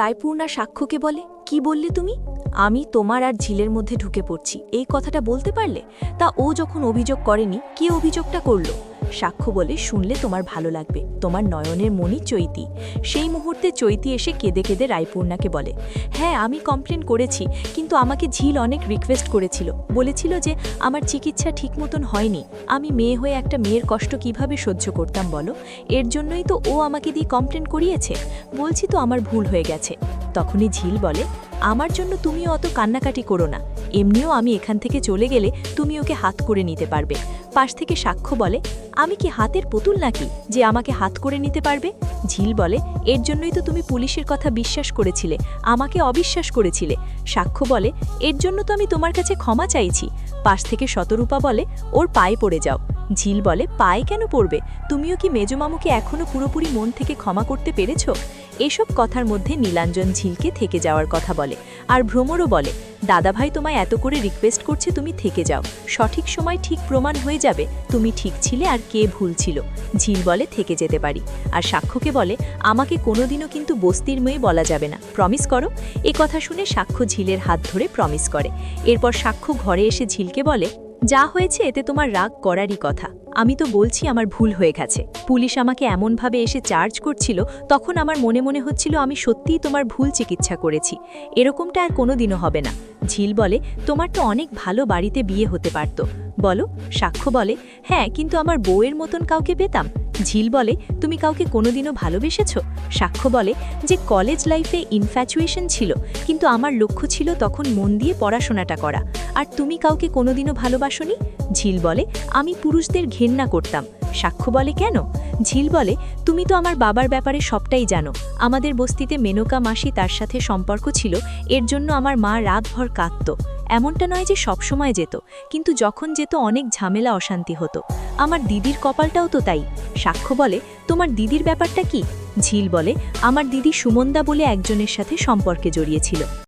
রায়পূর্ণা সাক্ষ্যকে বলে, কি বললে তুমি? আমি তোমার আর ঝিলের মধ্যে ঢুকে পড়ছি, এই কথাটা বলতে পারলে? তা ও যখন অভিযোগ করেনি, কি অভিযোগটা করলো? সাক্ষ্য বলে, শুনলে তোমার ভালো লাগবে, তোমার নয়নের মণি চৈতি। সেই মুহূর্তে চৈতি এসে কেঁদে কেঁদে রায়পূর্ণাকে বলে, হ্যাঁ আমি কমপ্লেন করেছি, কিন্তু আমাকে ঝিল অনেক রিকোয়েস্ট করেছিল, বলেছিল যে আমার চিকিৎসা ঠিক মতন হয়নি, আমি মেয়ে হয়ে একটা মেয়ের কষ্ট কিভাবে সহ্য করতাম বলো, এর জন্যই তো ও আমাকে দিয়ে কমপ্লেন করিয়েছে, বলছি তো আমার ভুল হয়ে গেছে। তখনই ঝিল বলে, আমার জন্য তুমিও অত কান্নাকাটি করো না, এমনিও আমি এখান থেকে চলে গেলে তুমি ওকে হাত করে নিতে পারবে। পাশ থেকে সাক্ষ্য বলে, আমি কি হাতের পুতুল নাকি যে আমাকে হাত করে নিতে পারবে? ঝিল বলে, এর জন্যই তো তুমি পুলিশের কথা বিশ্বাস করেছিলে, আমাকে অবিশ্বাস করেছিলে। সাক্ষ্য বলে, এর জন্য তো আমি তোমার কাছে ক্ষমা চাইছি। পাশ থেকে শতরূপা বলে, ওর পায়ে পড়ে যাও। ঝিল বলে, পায়ে কেন পড়বে? তুমিও কি মেজমামুকে এখনো পুরোপুরি মন থেকে ক্ষমা করতে পেরেছ? এসব কথার মধ্যে নীলাঞ্জন ঝিলকে থেকে যাওয়ার কথা বলে, আর ভ্রমরও বলে, দাদাভাই তোমায় এত করে রিকোয়েস্ট করছে তুমি থেকে যাও, সঠিক সময় ঠিক প্রমাণ হয়ে যাবে তুমি ঠিক ছিলে আর কে ভুল ছিল। ঝিল বলে, থেকে যেতে পারি। আর সাক্ষ্যকে বলে, আমাকে কোনোদিনও কিন্তু বস্তির মেয়ে বলা যাবে না, প্রমিস করো। এ কথা শুনে সাক্ষ্য ঝিলের হাত ধরে প্রমিস করে। এরপর সাক্ষ্য ঘরে এসে ঝিলকে বলে, যা হয়েছে এতে তোমার রাগ করারই কথা, আমি তো বলছি আমার ভুল হয়ে গেছে। পুলিশ আমাকে এমনভাবে এসে চার্জ করছিল, তখন আমার মনে মনে হচ্ছিল আমি সত্যিই তোমার ভুল চিকিৎসা করেছি, এরকমটা আর কোনোদিনও হবে না। ঝিল বলে, তোমার তো অনেক ভালো বাড়িতে বিয়ে হতে পারত, বলো। সাক্ষ্য বলে, হ্যাঁ, কিন্তু আমার বউয়ের মতন কাউকে পেতাম। ঝিল বলে, তুমি কাউকে কোনোদিনও ভালোবেসেছ? সাক্ষ্য বলে, যে কলেজ লাইফে ইনফ্যাচুয়েশন ছিল, কিন্তু আমার লক্ষ্য ছিল তখন মন দিয়ে পড়াশোনাটা করা। আর তুমি কাউকে কোনোদিনও ভালোবাসোনি? ঝিল বলে, আমি পুরুষদের ঘেন্না করতাম। সাক্ষ্য বলে, কেন? ঝিল বলে, তুমি তো আমার বাবার ব্যাপারে সবটাই জানো, আমাদের বস্তিতে মেনকা মাসি তার সাথে সম্পর্ক ছিল, এর জন্য আমার মা রাতভর কাঁদত। এমনটা নয় যে সবসময় যেত, কিন্তু যখন যেত অনেক ঝামেলা অশান্তি হতো। আমার দিদির কপালটাও তো তাই। সাক্ষ্য বলে, তোমার দিদির ব্যাপারটা কি? ঝিল বলে, আমার দিদি সুমন্দা বলে একজনের সাথে সম্পর্কে জড়িয়েছিল।